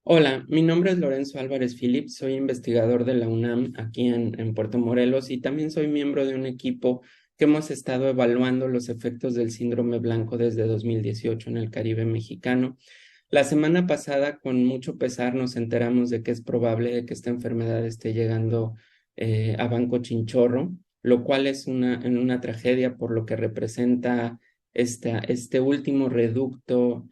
Hola, mi nombre es Lorenzo Álvarez Phillips, soy investigador de la UNAM aquí en Puerto Morelos y también soy miembro de un equipo que hemos estado evaluando los efectos del síndrome blanco desde 2018 en el Caribe mexicano. La semana pasada, con mucho pesar, nos enteramos de que es probable que esta enfermedad esté llegando a Banco Chinchorro, lo cual es una tragedia por lo que representa este último reducto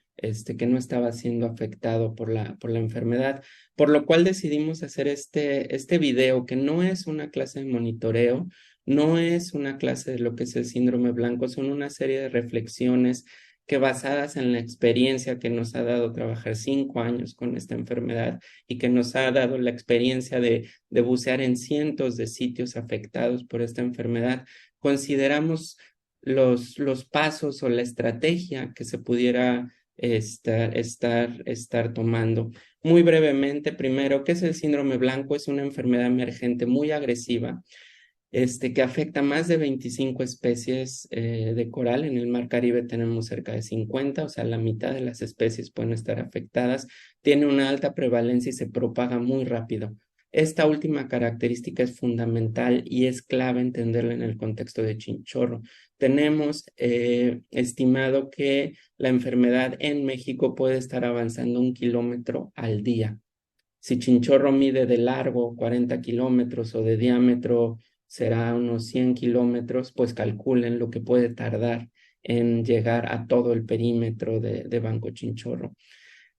que no estaba siendo afectado por la enfermedad, por lo cual decidimos hacer este video, que no es una clase de monitoreo, no es una clase de lo que es el síndrome blanco, son una serie de reflexiones que basadas en la experiencia que nos ha dado trabajar 5 años con esta enfermedad y que nos ha dado la experiencia de bucear en cientos de sitios afectados por esta enfermedad, consideramos los pasos o la estrategia que se pudiera estar tomando. Muy brevemente, primero, ¿qué es el síndrome blanco? Es una enfermedad emergente muy agresiva, que afecta más de 25 especies de coral. En el Mar Caribe tenemos cerca de 50, o sea, la mitad de las especies pueden estar afectadas. Tiene una alta prevalencia y se propaga muy rápido. Esta última característica es fundamental y es clave entenderla en el contexto de Chinchorro. Tenemos estimado que la enfermedad en México puede estar avanzando 1 kilómetro al día. Si Chinchorro mide de largo 40 kilómetros o de diámetro será unos 100 kilómetros, pues calculen lo que puede tardar en llegar a todo el perímetro de Banco Chinchorro.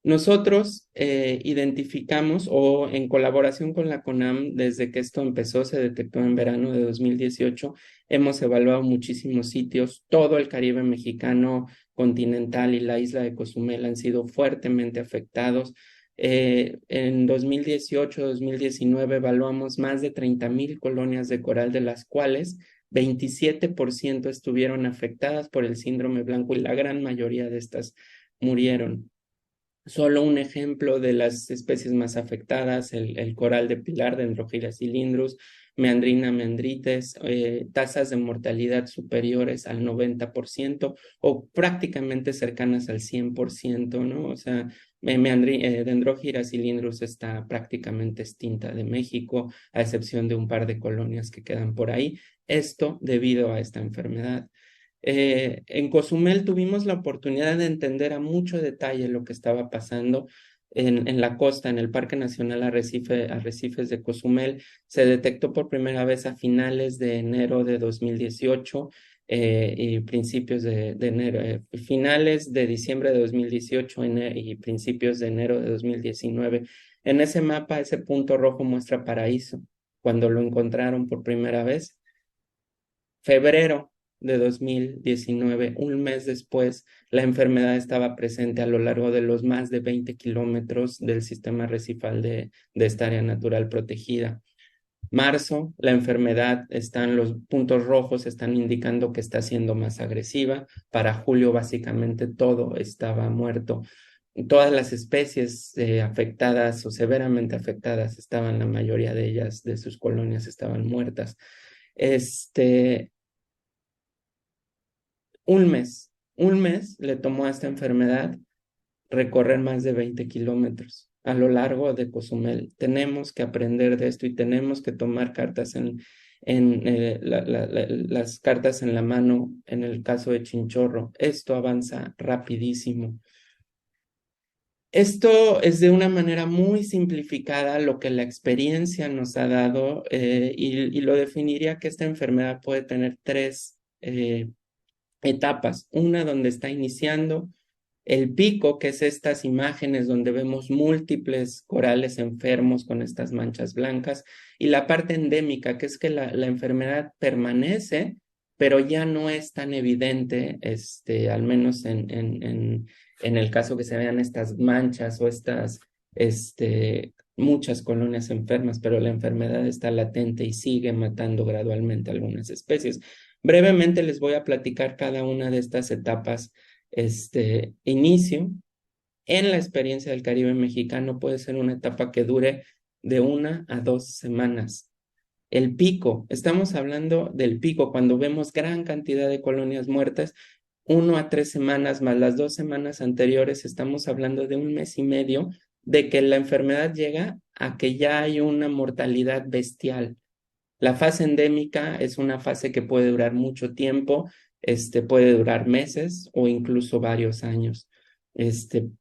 Nosotros identificamos, o en colaboración con la CONAM, desde que esto empezó, se detectó en verano de 2018, hemos evaluado muchísimos sitios. Todo el Caribe mexicano continental y la isla de Cozumel han sido fuertemente afectados. En 2018-2019 evaluamos más de 30,000 colonias de coral, de las cuales 27% estuvieron afectadas por el síndrome blanco y la gran mayoría de estas murieron. Solo un ejemplo de las especies más afectadas: el coral de pilar, Dendrogira cylindrus, Meandrina meandrites, tasas de mortalidad superiores al 90% o prácticamente cercanas al 100%, ¿no? O sea, Dendrogira cylindrus está prácticamente extinta de México, a excepción de un par de colonias que quedan por ahí. Esto debido a esta enfermedad. En Cozumel tuvimos la oportunidad de entender a mucho detalle lo que estaba pasando en la costa, en el Parque Nacional Arrecifes de Cozumel. Se detectó por primera vez a finales de enero de 2018 y principios de enero, finales de diciembre de 2018 y principios de enero de 2019. En ese mapa, ese punto rojo muestra Paraíso, cuando lo encontraron por primera vez. Febrero de 2019, un mes después, la enfermedad estaba presente a lo largo de los más de 20 kilómetros del sistema arrecifal de esta área natural protegida. Marzo, la enfermedad los puntos rojos están indicando que está siendo más agresiva. Para julio, básicamente todo estaba muerto. Todas las especies afectadas o severamente afectadas estaban, la mayoría de ellas, de sus colonias, estaban muertas. Este, un mes le tomó a esta enfermedad recorrer más de 20 kilómetros a lo largo de Cozumel. Tenemos que aprender de esto y tenemos que tomar cartas las cartas en la mano en el caso de Chinchorro. Esto avanza rapidísimo. Esto es de una manera muy simplificada lo que la experiencia nos ha dado, y lo definiría que esta enfermedad puede tener tres etapas. Una donde está iniciando el pico, que es estas imágenes donde vemos múltiples corales enfermos con estas manchas blancas, y la parte endémica, que es que la enfermedad permanece, pero ya no es tan evidente, al menos en el caso que se vean estas manchas o muchas colonias enfermas, pero la enfermedad está latente y sigue matando gradualmente algunas especies. Brevemente les voy a platicar cada una de estas etapas. Inicio en la experiencia del Caribe mexicano puede ser una etapa que dure de 1 a 2 semanas. El pico, estamos hablando del pico, cuando vemos gran cantidad de colonias muertas, 1 a 3 semanas más las 2 semanas anteriores, estamos hablando de un mes y medio de que la enfermedad llega a que ya hay una mortalidad bestial. La fase endémica es una fase que puede durar mucho tiempo, puede durar meses o incluso varios años.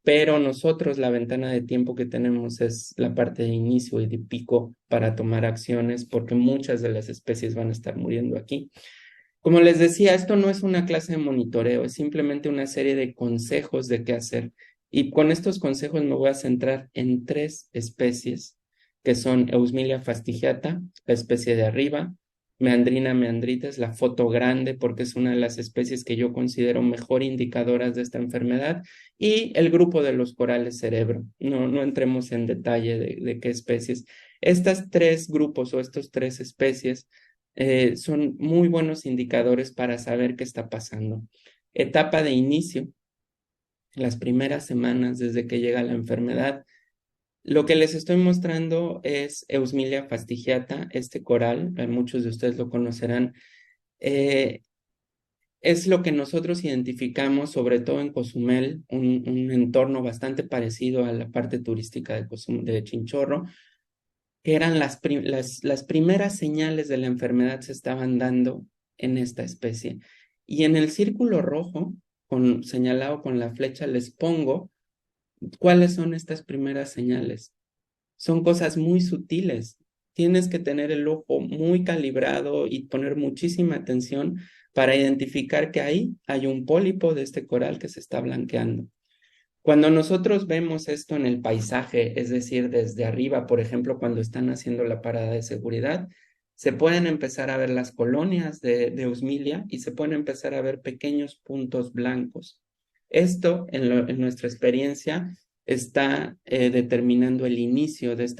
Pero nosotros la ventana de tiempo que tenemos es la parte de inicio y de pico para tomar acciones porque muchas de las especies van a estar muriendo aquí. Como les decía, esto no es una clase de monitoreo, es simplemente una serie de consejos de qué hacer. Y con estos consejos me voy a centrar en 3 especies, que son Eusmilia fastigiata, la especie de arriba, Meandrina meandrites, la foto grande, porque es una de las especies que yo considero mejor indicadoras de esta enfermedad, y el grupo de los corales cerebro. No entremos en detalle de qué especies. Estas 3 grupos o estos 3 especies son muy buenos indicadores para saber qué está pasando. Etapa de inicio, las primeras semanas desde que llega la enfermedad. Lo que les estoy mostrando es Eusmilia fastigiata, este coral, muchos de ustedes lo conocerán. eh, es lo que nosotros identificamos, sobre todo en Cozumel, un entorno bastante parecido a la parte turística de Chinchorro, que eran las primeras señales de la enfermedad se estaban dando en esta especie. Y en el círculo rojo, señalado con la flecha, les pongo cuáles son estas primeras señales. Son cosas muy sutiles. Tienes que tener el ojo muy calibrado y poner muchísima atención para identificar que ahí hay un pólipo de este coral que se está blanqueando. Cuando nosotros vemos esto en el paisaje, es decir, desde arriba, por ejemplo, cuando están haciendo la parada de seguridad, se pueden empezar a ver las colonias de Eusmilia y se pueden empezar a ver pequeños puntos blancos. Esto, en nuestra experiencia, está determinando el inicio del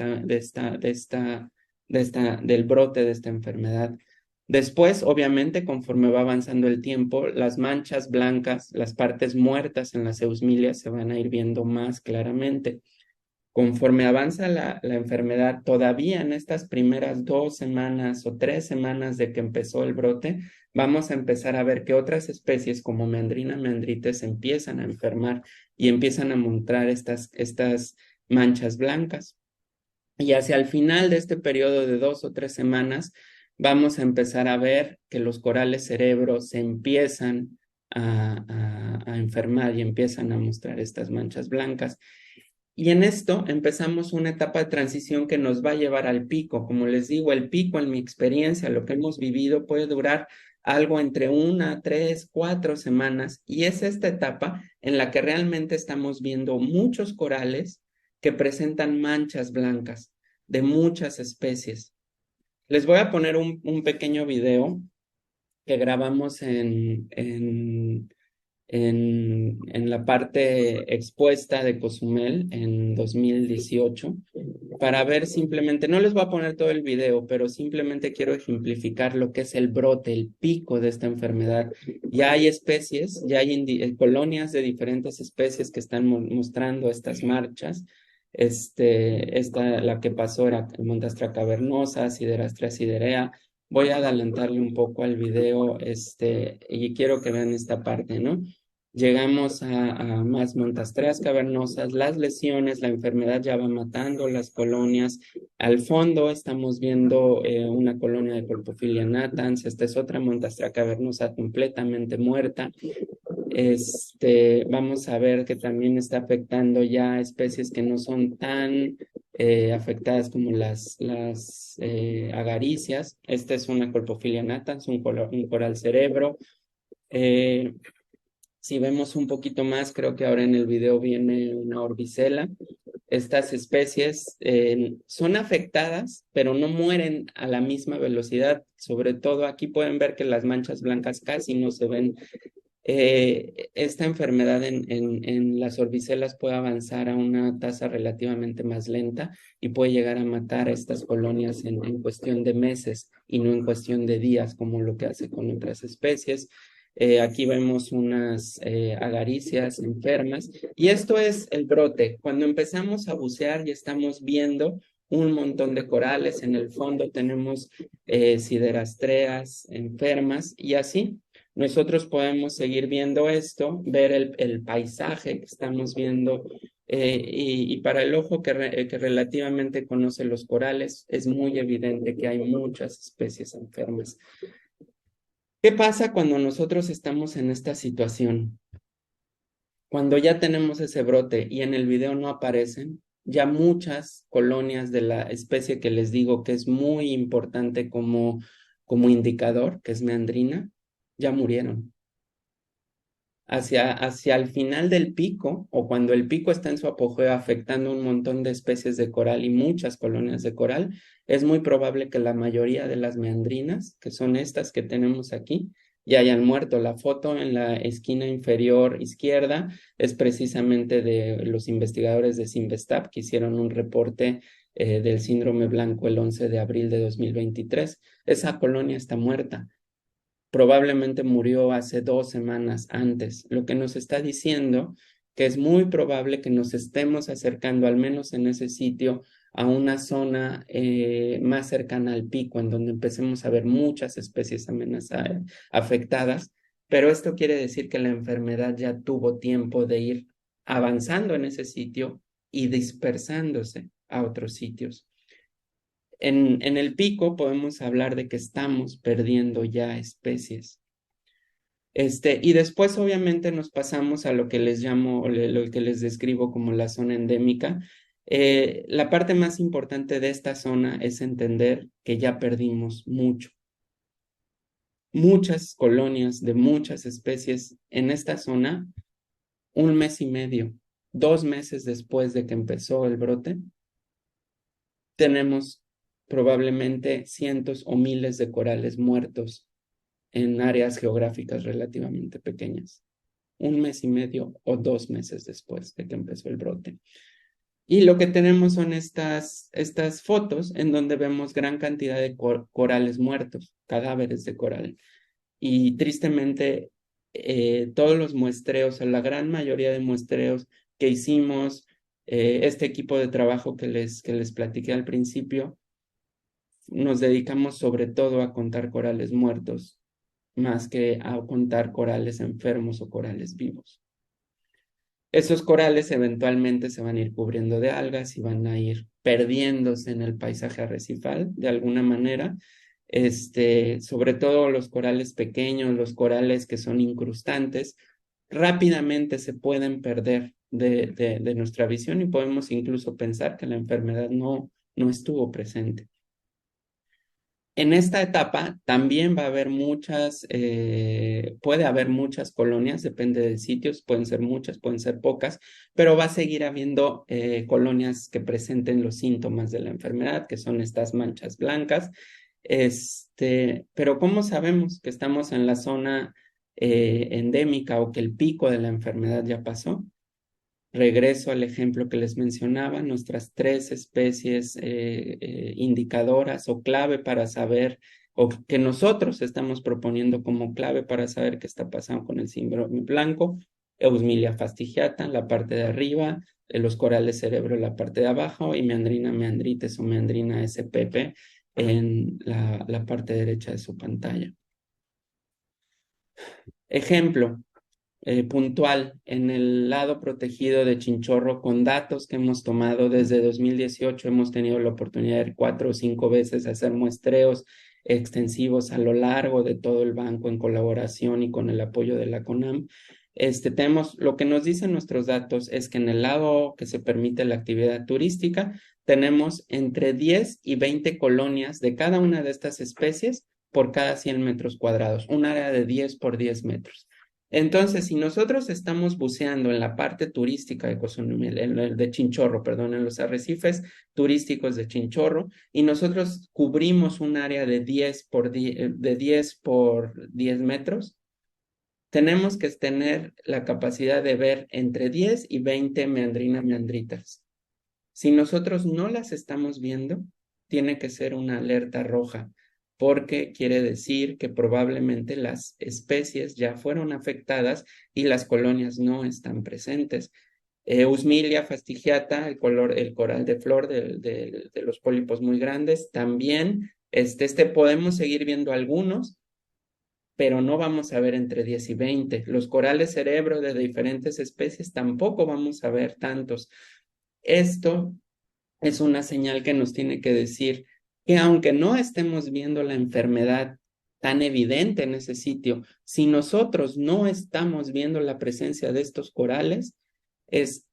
brote de esta enfermedad. Después, obviamente, conforme va avanzando el tiempo, las manchas blancas, las partes muertas en las eusmilias se van a ir viendo más claramente. Conforme avanza la enfermedad, todavía en estas primeras 2 semanas o 3 semanas de que empezó el brote, vamos a empezar a ver que otras especies como Meandrina meandrites empiezan a enfermar y empiezan a mostrar estas manchas blancas. Y hacia el final de este periodo de 2 o 3 semanas, vamos a empezar a ver que los corales cerebros se empiezan a enfermar y empiezan a mostrar estas manchas blancas. Y en esto empezamos una etapa de transición que nos va a llevar al pico. Como les digo, el pico en mi experiencia, lo que hemos vivido puede durar algo entre 1, 3, 4 semanas y es esta etapa en la que realmente estamos viendo muchos corales que presentan manchas blancas de muchas especies. Les voy a poner un pequeño video que grabamos en la parte expuesta de Cozumel en 2018 para ver simplemente, no les voy a poner todo el video, pero simplemente quiero ejemplificar lo que es el brote, el pico de esta enfermedad. Ya hay especies, ya hay colonias de diferentes especies que están mostrando estas marchas. La que pasó era Montastra cavernosa, Siderastrea siderea. Voy a adelantarle un poco al video, y quiero que vean esta parte, ¿no? Llegamos a más Montastreas cavernosas, las lesiones, la enfermedad ya va matando las colonias. Al fondo estamos viendo una colonia de Colpofilia natans. Esta es otra Montastrea cavernosa completamente muerta. Vamos a ver que también está afectando ya especies que no son tan afectadas como las agaricias. Esta es una Colpofilia natans, un coral cerebro. Si vemos un poquito más, creo que ahora en el video viene una orbicela. Estas especies son afectadas, pero no mueren a la misma velocidad. Sobre todo aquí pueden ver que las manchas blancas casi no se ven. Esta enfermedad en las orbicelas puede avanzar a una tasa relativamente más lenta y puede llegar a matar a estas colonias en cuestión de meses y no en cuestión de días, como lo que hace con otras especies. Aquí vemos unas agaricias enfermas y esto es el brote. Cuando empezamos a bucear y estamos viendo un montón de corales, en el fondo tenemos siderastreas enfermas y así nosotros podemos seguir viendo esto, ver el paisaje que estamos viendo Y para el ojo que relativamente conoce los corales, es muy evidente que hay muchas especies enfermas. ¿Qué pasa cuando nosotros estamos en esta situación? Cuando ya tenemos ese brote y en el video no aparecen, ya muchas colonias de la especie que les digo que es muy importante como indicador, que es meandrina, ya murieron. Hacia el final del pico, o cuando el pico está en su apogeo afectando un montón de especies de coral y muchas colonias de coral, es muy probable que la mayoría de las meandrinas, que son estas que tenemos aquí, ya hayan muerto. La foto en la esquina inferior izquierda es precisamente de los investigadores de Cinvestav que hicieron un reporte del síndrome blanco el 11 de abril de 2023. Esa colonia está muerta. Probablemente murió hace 2 semanas antes, lo que nos está diciendo que es muy probable que nos estemos acercando, al menos en ese sitio, a una zona más cercana al pico, en donde empecemos a ver muchas especies afectadas, pero esto quiere decir que la enfermedad ya tuvo tiempo de ir avanzando en ese sitio y dispersándose a otros sitios. En el pico podemos hablar de que estamos perdiendo ya especies. Y después obviamente nos pasamos a lo que les llamo, lo que les describo como la zona endémica. La parte más importante de esta zona es entender que ya perdimos mucho. Muchas colonias de muchas especies en esta zona, 1 mes y medio, 2 meses después de que empezó el brote, tenemos probablemente cientos o miles de corales muertos en áreas geográficas relativamente pequeñas. 1 mes y medio o 2 meses después de que empezó el brote. Y lo que tenemos son estas fotos en donde vemos gran cantidad de corales muertos, cadáveres de coral. Y tristemente, todos los muestreos, o la gran mayoría de muestreos que hicimos, este equipo de trabajo que les platiqué al principio, nos dedicamos sobre todo a contar corales muertos, más que a contar corales enfermos o corales vivos. Esos corales eventualmente se van a ir cubriendo de algas y van a ir perdiéndose en el paisaje arrecifal de alguna manera. Sobre todo los corales pequeños, los corales que son incrustantes, rápidamente se pueden perder de nuestra visión y podemos incluso pensar que la enfermedad no estuvo presente. En esta etapa también va a haber puede haber muchas colonias, depende del sitio, pueden ser muchas, pueden ser pocas, pero va a seguir habiendo colonias que presenten los síntomas de la enfermedad, que son estas manchas blancas. Pero ¿cómo sabemos que estamos en la zona endémica o que el pico de la enfermedad ya pasó? Regreso al ejemplo que les mencionaba, nuestras 3 especies indicadoras o clave para saber, o que nosotros estamos proponiendo como clave para saber qué está pasando con el síndrome blanco: Eusmilia fastigiata en la parte de arriba, los corales cerebro en la parte de abajo y Meandrina meandrites o Meandrina spp en la parte derecha de su pantalla. Ejemplo puntual en el lado protegido de Chinchorro, con datos que hemos tomado desde 2018, hemos tenido la oportunidad de 4 o 5 veces hacer muestreos extensivos a lo largo de todo el banco en colaboración y con el apoyo de la CONAM. Tenemos, lo que nos dicen nuestros datos es que en el lado que se permite la actividad turística, tenemos entre 10 y 20 colonias de cada una de estas especies por cada 100 metros cuadrados, un área de 10 por 10 metros. Entonces, si nosotros estamos buceando en la parte turística de Cozumel, de Chinchorro, perdón, en los arrecifes turísticos de Chinchorro, y nosotros cubrimos un área de 10 por 10 metros, tenemos que tener la capacidad de ver entre 10 y 20 meandritas. Si nosotros no las estamos viendo, tiene que ser una alerta roja, porque quiere decir que probablemente las especies ya fueron afectadas y las colonias no están presentes. Eusmilia fastigiata, el coral de flor de los pólipos muy grandes, también podemos seguir viendo algunos, pero no vamos a ver entre 10 y 20. Los corales cerebro de diferentes especies tampoco vamos a ver tantos. Esto es una señal que nos tiene que decir que aunque no estemos viendo la enfermedad tan evidente en ese sitio, si nosotros no estamos viendo la presencia de estos corales, es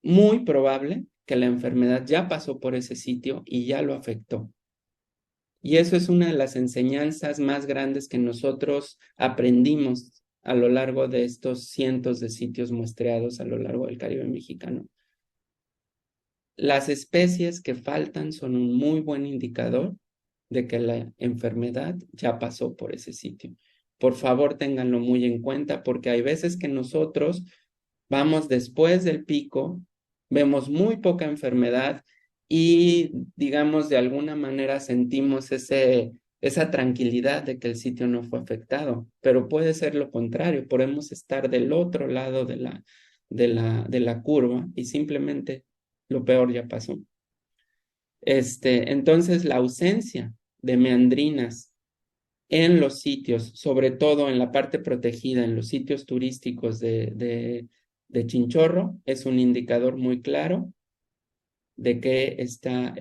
muy probable que la enfermedad ya pasó por ese sitio y ya lo afectó. Y eso es una de las enseñanzas más grandes que nosotros aprendimos a lo largo de estos cientos de sitios muestreados a lo largo del Caribe mexicano. Las especies que faltan son un muy buen indicador de que la enfermedad ya pasó por ese sitio. Por favor, ténganlo muy en cuenta porque hay veces que nosotros vamos después del pico, vemos muy poca enfermedad y, digamos, de alguna manera sentimos esa tranquilidad de que el sitio no fue afectado, pero puede ser lo contrario, podemos estar del otro lado de la curva y simplemente lo peor ya pasó. Entonces, la ausencia de meandrinas en los sitios, sobre todo en la parte protegida, en los sitios turísticos de Chinchorro, es un indicador muy claro de que esta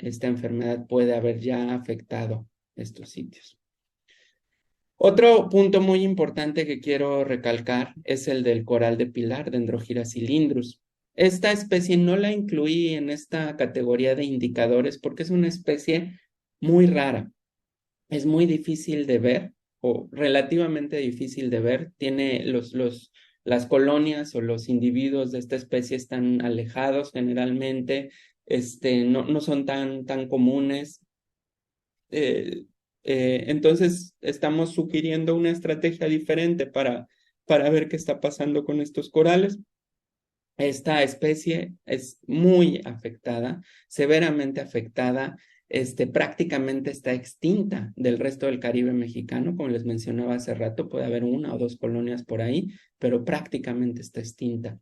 enfermedad puede haber ya afectado estos sitios. Otro punto muy importante que quiero recalcar es el del coral de pilar, Dendrogira cylindrus. Esta especie no la incluí en esta categoría de indicadores porque es una especie muy rara. Es muy difícil de ver o relativamente difícil de ver. Tiene las colonias o los individuos de esta especie están alejados generalmente, no son tan comunes. Eh, entonces, estamos sugiriendo una estrategia diferente para ver qué está pasando con estos corales. Esta especie es muy afectada, severamente afectada, prácticamente está extinta del resto del Caribe mexicano, como les mencionaba hace rato, puede haber una o dos colonias por ahí, pero prácticamente está extinta.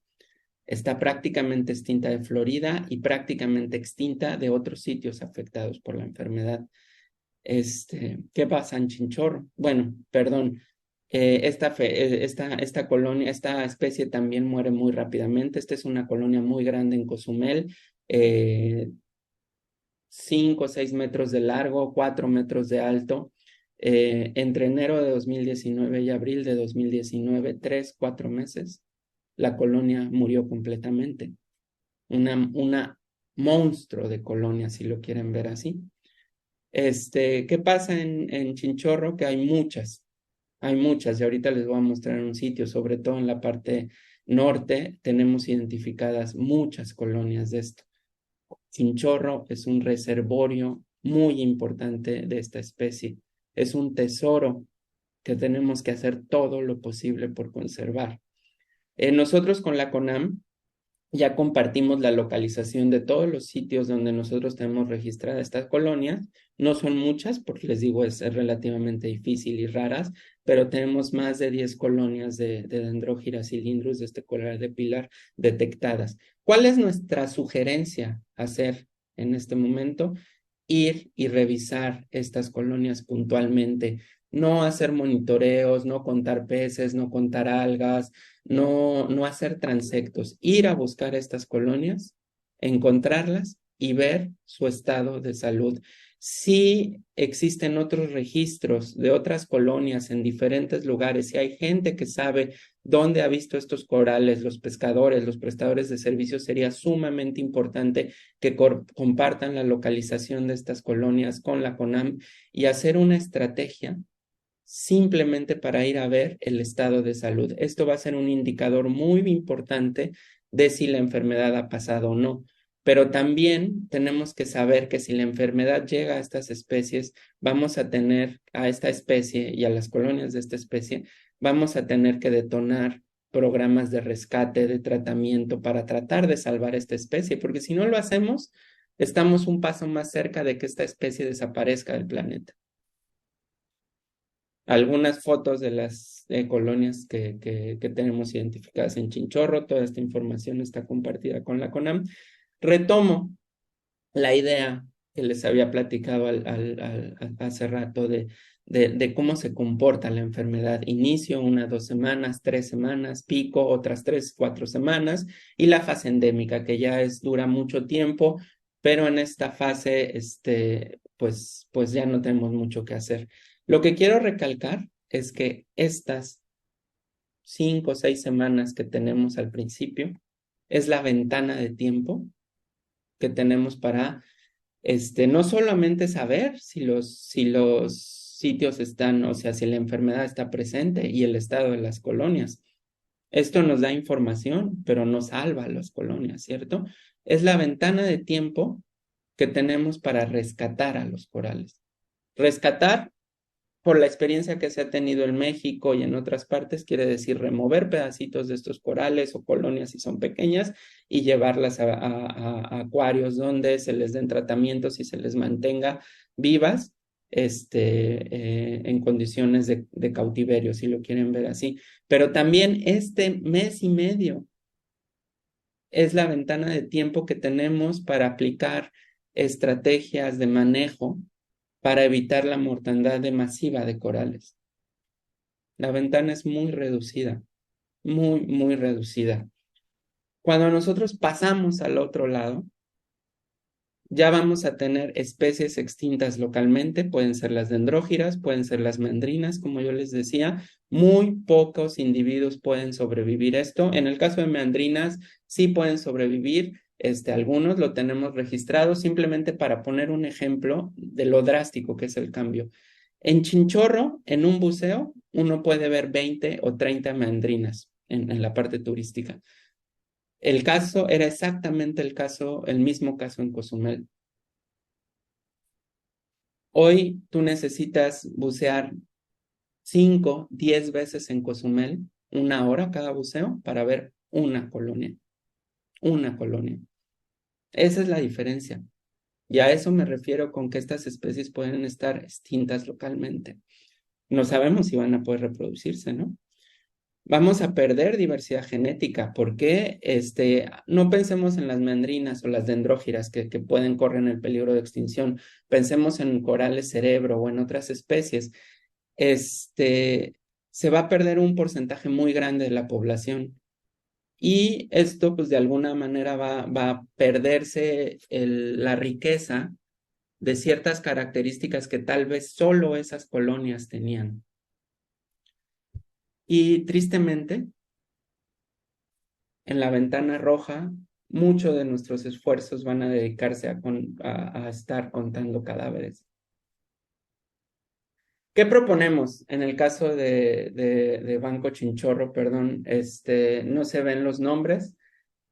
Está prácticamente extinta de Florida y prácticamente extinta de otros sitios afectados por la enfermedad. ¿Qué pasa en Chinchorro? Bueno, perdón, esta colonia, esta especie también muere muy rápidamente. Esta es una colonia muy grande en Cozumel, 5 o 6 metros de largo, 4 metros de alto. Entre enero de 2019 y abril de 2019, 3, 4 meses, la colonia murió completamente. Una monstruo de colonia, si lo quieren ver así. ¿Qué pasa en Chinchorro? Que hay muchas, y ahorita les voy a mostrar un sitio, sobre todo en la parte norte, tenemos identificadas muchas colonias de esto. Chinchorro es un reservorio muy importante de esta especie, es un tesoro que tenemos que hacer todo lo posible por conservar. Nosotros con la CONAM ya compartimos la localización de todos los sitios donde nosotros tenemos registradas estas colonias. No son muchas, porque les digo, es relativamente difícil y raras, pero tenemos más de 10 colonias de Dendrogira cylindrus, de este coral de pilar, detectadas. ¿Cuál es nuestra sugerencia hacer en este momento? Ir y revisar estas colonias puntualmente, no hacer monitoreos, no contar peces, no contar algas, no hacer transectos, ir a buscar estas colonias, encontrarlas y ver su estado de salud. Si existen otros registros de otras colonias en diferentes lugares, si hay gente que sabe dónde ha visto estos corales, los pescadores, los prestadores de servicios, sería sumamente importante que compartan la localización de estas colonias con la CONAM y hacer una estrategia simplemente para ir a ver el estado de salud. Esto va a ser un indicador muy importante de si la enfermedad ha pasado o no. Pero también tenemos que saber que si la enfermedad llega a estas especies, vamos a tener a esta especie y a las colonias de esta especie, vamos a tener que detonar programas de rescate, de tratamiento para tratar de salvar esta especie, porque si no lo hacemos, estamos un paso más cerca de que esta especie desaparezca del planeta. Algunas fotos de las colonias que tenemos identificadas en Chinchorro. Toda esta información está compartida con la CONAM. Retomo la idea que les había platicado hace rato de cómo se comporta la enfermedad. Inicio, 1 2 semanas, 3 semanas, pico, otras 3 4 semanas, y la fase endémica, que ya dura mucho tiempo, pero en esta fase, pues ya no tenemos mucho que hacer. Lo que quiero recalcar es que estas 5 o 6 semanas que tenemos al principio es la ventana de tiempo que tenemos para no solamente saber si los sitios están, o sea, si la enfermedad está presente y el estado de las colonias. Esto nos da información, pero no salva a las colonias, ¿cierto? Es la ventana de tiempo que tenemos para rescatar a los corales. Rescatar, por la experiencia que se ha tenido en México y en otras partes, quiere decir remover pedacitos de estos corales o colonias si son pequeñas y llevarlas a acuarios donde se les den tratamientos y se les mantenga vivas en condiciones de cautiverio, si lo quieren ver así. Pero también este mes y medio es la ventana de tiempo que tenemos para aplicar estrategias de manejo para evitar la mortandad masiva de corales. La ventana es muy reducida, muy, muy reducida. Cuando nosotros pasamos al otro lado, ya vamos a tener especies extintas localmente, pueden ser las dendrógiras, pueden ser las mandrinas, como yo les decía, muy pocos individuos pueden sobrevivir esto. En el caso de mandrinas, sí pueden sobrevivir, algunos lo tenemos registrado, simplemente para poner un ejemplo de lo drástico que es el cambio. En Chinchorro, en un buceo, uno puede ver 20 o 30 mandrinas en la parte turística. El caso era exactamente el mismo caso en Cozumel. Hoy tú necesitas bucear 5, 10 veces en Cozumel, 1 hora cada buceo, para ver una colonia. Una colonia. Esa es la diferencia. Y a eso me refiero con que estas especies pueden estar extintas localmente. No sabemos si van a poder reproducirse, ¿no? Vamos a perder diversidad genética. ¿Por qué? No pensemos en las mandrinas o las dendrógiras que pueden correr el peligro de extinción. Pensemos en corales cerebro o en otras especies. Se va a perder un porcentaje muy grande de la población. Y esto, pues de alguna manera va a perderse la riqueza de ciertas características que tal vez solo esas colonias tenían. Y tristemente, en la ventana roja, muchos de nuestros esfuerzos van a dedicarse a estar contando cadáveres. ¿Qué proponemos en el caso de Banco Chinchorro? Perdón, no se ven los nombres,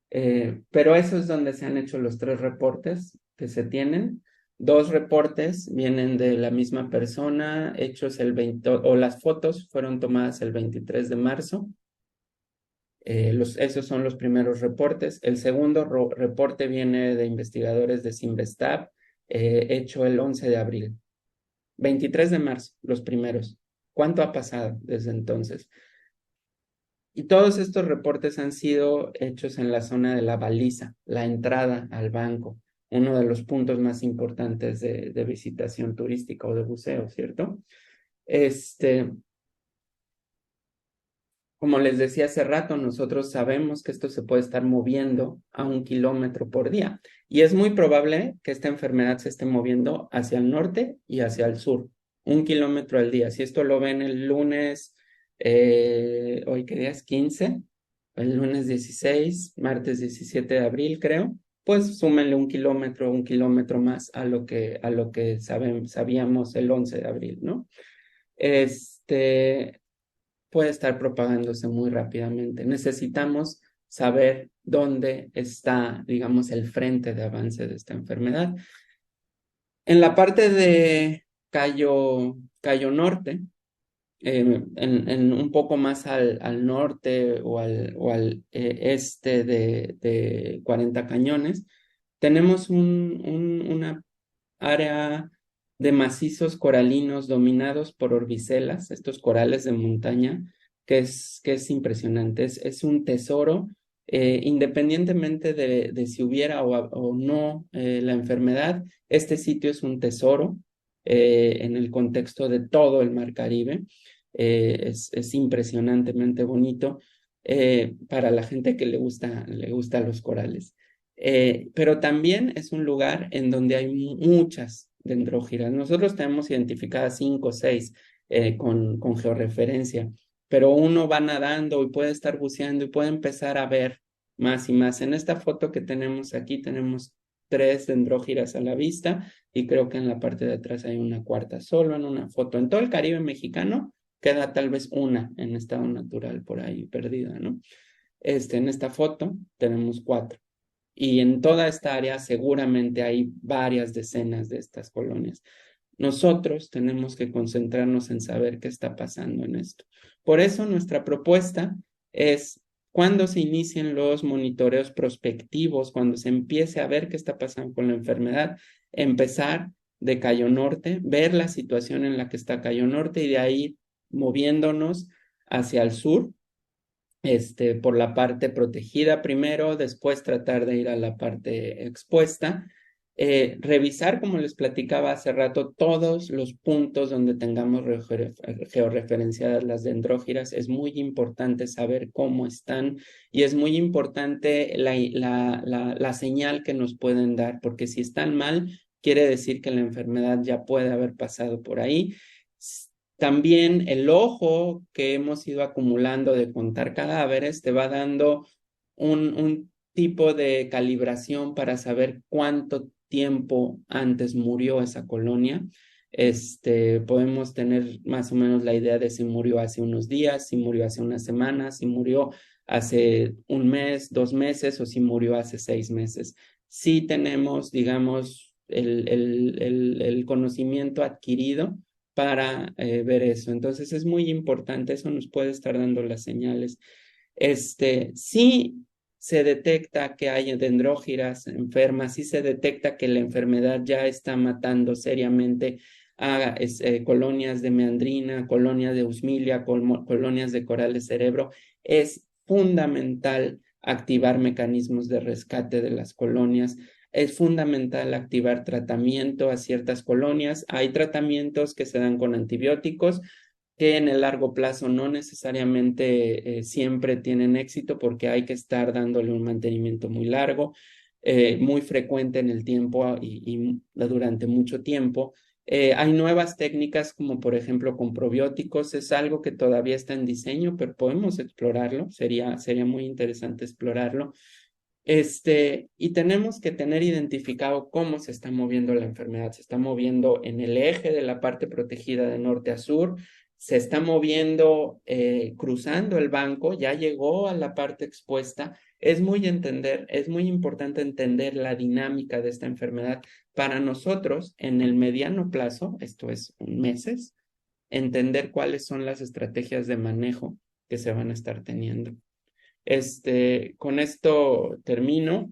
pero eso es donde se han hecho los 3 reportes que se tienen. 2 reportes vienen de la misma persona, hechos el 20, o las fotos fueron tomadas el 23 de marzo. Esos son los primeros reportes. El segundo reporte viene de investigadores de Cinvestav, hecho el 11 de abril. 23 de marzo, los primeros. ¿Cuánto ha pasado desde entonces? Y todos estos reportes han sido hechos en la zona de la baliza, la entrada al banco, uno de los puntos más importantes de visitación turística o de buceo, ¿cierto? Como les decía hace rato, nosotros sabemos que esto se puede estar moviendo a 1 kilómetro por día y es muy probable que esta enfermedad se esté moviendo hacia el norte y hacia el sur, 1 kilómetro al día. Si esto lo ven el lunes, hoy qué día es 15, el lunes 16, martes 17 de abril creo, pues súmenle 1 kilómetro más a lo que sabíamos el 11 de abril, ¿no? Puede estar propagándose muy rápidamente. Necesitamos saber dónde está, digamos, el frente de avance de esta enfermedad. En la parte de Cayo Norte, en un poco más al norte o al este de 40 Cañones, tenemos una área de macizos coralinos dominados por orbicelas, estos corales de montaña, que es impresionante, es un tesoro, independientemente de si hubiera o no la enfermedad, este sitio es un tesoro. en el contexto de todo el Mar Caribe. Es impresionantemente bonito para la gente que le gusta los corales. Pero también es un lugar en donde hay muchas dendrógiras. Nosotros tenemos identificadas 5 o 6 con georreferencia, pero uno va nadando y puede estar buceando y puede empezar a ver más y más. En esta foto que tenemos aquí tenemos 3 dendrógiras a la vista y creo que en la parte de atrás hay una cuarta, solo en una foto. En todo el Caribe mexicano queda tal vez una en estado natural por ahí perdida, ¿no? En esta foto tenemos 4. Y en toda esta área seguramente hay varias decenas de estas colonias. Nosotros tenemos que concentrarnos en saber qué está pasando en esto. Por eso nuestra propuesta es cuando se inicien los monitoreos prospectivos, cuando se empiece a ver qué está pasando con la enfermedad, empezar de Cayo Norte, ver la situación en la que está Cayo Norte y de ahí moviéndonos hacia el sur, por la parte protegida primero, después tratar de ir a la parte expuesta, revisar, como les platicaba hace rato, todos los puntos donde tengamos georreferenciadas las dendrógiras. Es muy importante saber cómo están y es muy importante la señal que nos pueden dar, porque si están mal, quiere decir que la enfermedad ya puede haber pasado por ahí. También el ojo que hemos ido acumulando de contar cadáveres te va dando un tipo de calibración para saber cuánto tiempo antes murió esa colonia. Podemos tener más o menos la idea de si murió hace unos días, si murió hace una semana, si murió hace un mes, 2 meses o si murió hace 6 meses. Sí tenemos, digamos, el conocimiento adquirido para ver eso. Entonces es muy importante, eso nos puede estar dando las señales. Sí se detecta que hay dendrógiras enfermas, sí se detecta que la enfermedad ya está matando seriamente a colonias de meandrina, colonias de usmilia, colonias de corales cerebro. Es fundamental activar mecanismos de rescate de las colonias. Es fundamental activar tratamiento a ciertas colonias. Hay tratamientos que se dan con antibióticos que en el largo plazo no necesariamente siempre tienen éxito porque hay que estar dándole un mantenimiento muy largo, muy frecuente en el tiempo y durante mucho tiempo. Hay nuevas técnicas como por ejemplo con probióticos, es algo que todavía está en diseño, pero podemos explorarlo, sería muy interesante explorarlo. Y tenemos que tener identificado cómo se está moviendo la enfermedad. Se está moviendo en el eje de la parte protegida de norte a sur, se está moviendo cruzando el banco, ya llegó a la parte expuesta. Es muy importante entender la dinámica de esta enfermedad para nosotros en el mediano plazo, esto es meses, entender cuáles son las estrategias de manejo que se van a estar teniendo. Con esto termino.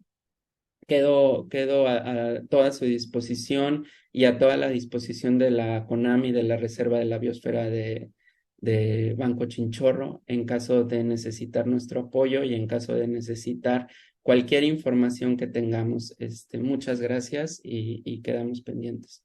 Quedo a toda su disposición y a toda la disposición de la CONAMI, de la Reserva de la Biosfera de Banco Chinchorro, en caso de necesitar nuestro apoyo y en caso de necesitar cualquier información que tengamos. Muchas gracias y quedamos pendientes.